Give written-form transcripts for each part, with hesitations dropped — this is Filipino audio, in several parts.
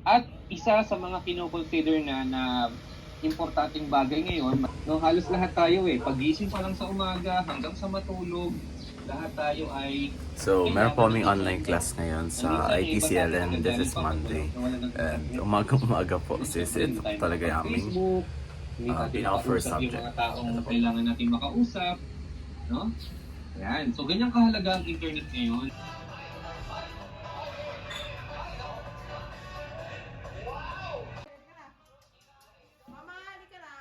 At isa sa mga kino-consider na importanteng bagay ngayon, no, halos lahat tayo pagising pa lang sa umaga hanggang sa matulog, lahat tayo ay So, meron po kailangan ng kaming online internet. class ngayon Na sa minsan yung iba sa atin ITCLN. This nagagaling is pa Monday. mawalan ng And internet. umaga po, Kasi sis, syempre ito hindi tayo talaga yung aming makapag-Facebook, hindi natin pinaka-first makausap yung subject. mga taong Ito po. kailangan natin makausap, no? Yan. So, ganyan kahalaga ang internet ngayon. Mama, halika na.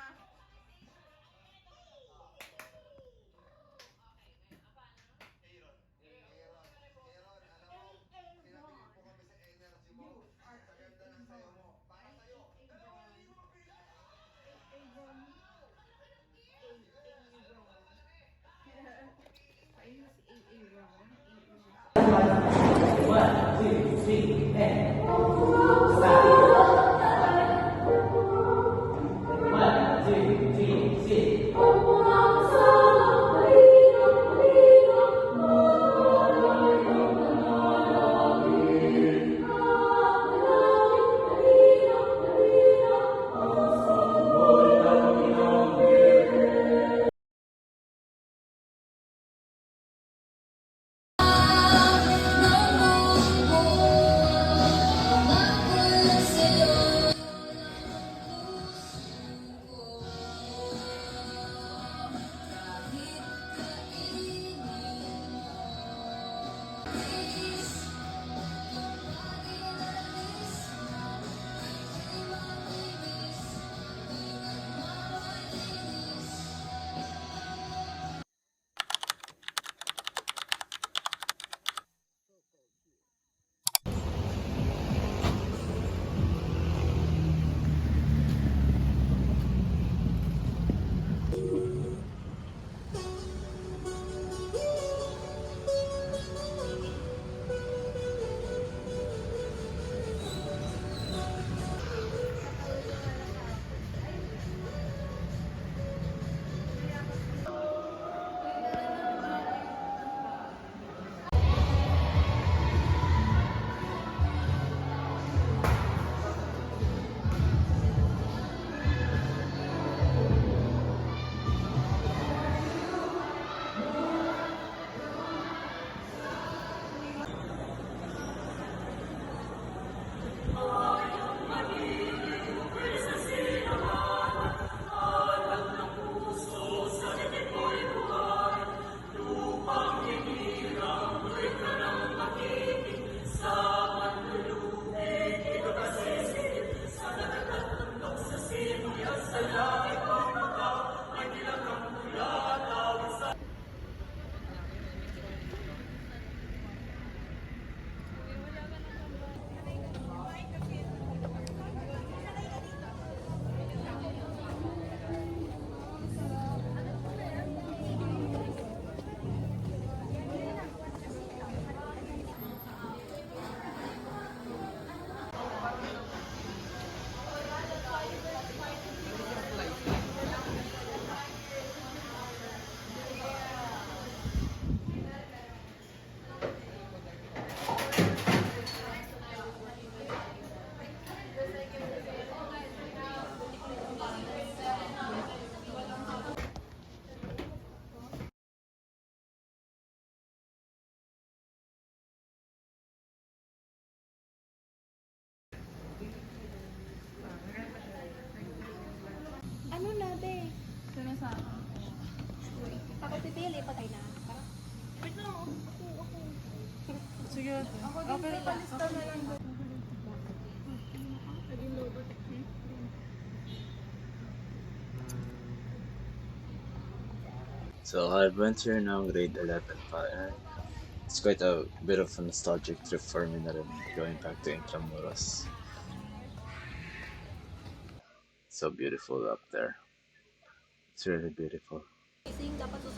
Ano na, be? Sino sa akin? Ako pipili, patay na. Wait lang, ako. Sige. Ako din, Okay, palista na lang doon. Naging logo. So, I went here now, grade 11 pa. And it's quite a bit of a nostalgic trip for me na rin, going back to Intramuros. So beautiful up there. It's really beautiful.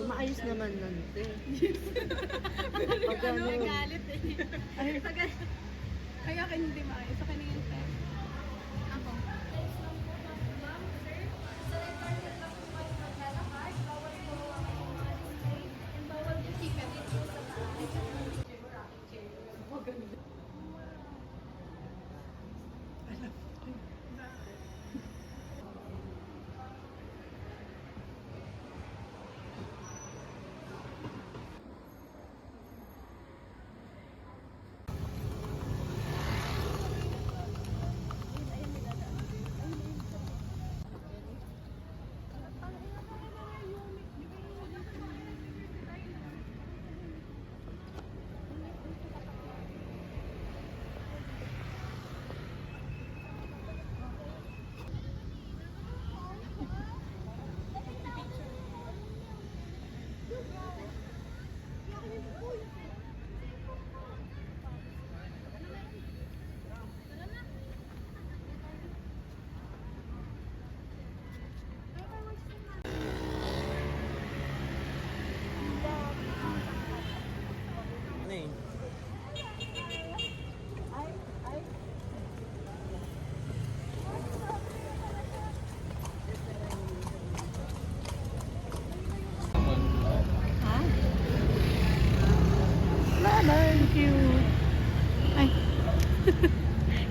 Maayos naman nun, te. Ano, galit eh. Ay, kaya ka hindi maayos. Sa kanina yung time. Ako.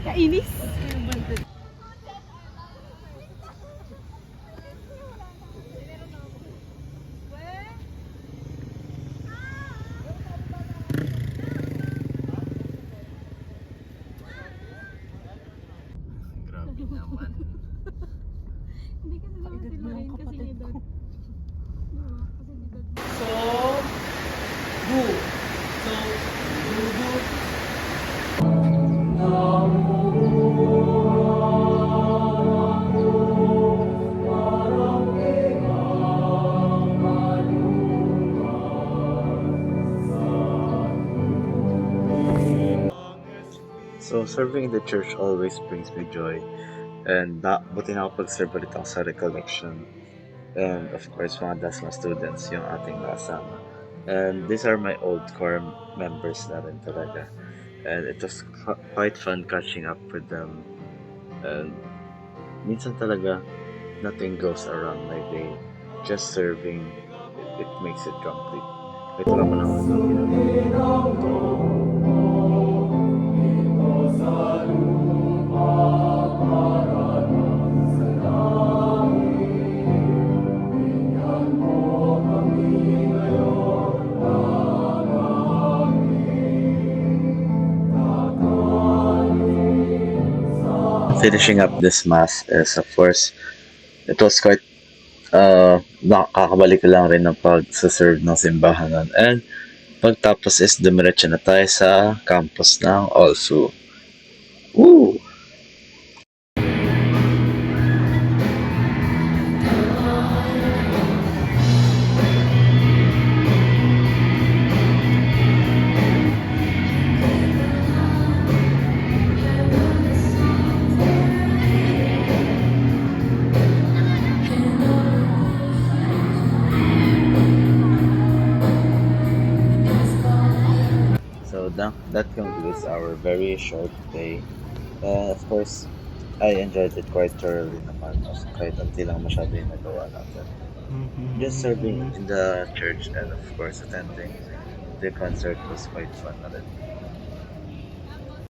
Kainis. Grabe naman. Hindi kasi naman si Lorraine kasi ni Dad. Kasi ni Dad. So, serving in the church always brings me joy. And buti na ako pag-serve ulit ako sa recollection. And of course, mga DASMA students yung ating kasama. And these are my old core members na rin talaga. And it was quite fun catching up with them. And minsan talaga, nothing goes around my day. Just serving, it makes it complete. Ito naman ako. Finishing up this mass is, of course, it was quite nakakabalik ko lang rin ng pag-serve ng simbahan nun. And pagtapos is dumiretso na tayo sa campus ng Also. Woo! So that concludes our very short day. Of course, I enjoyed it quite thoroughly naman. Kahit unti lang masyado yung nagawa natin. Just serving in the church and of course attending the concert was quite fun na rin.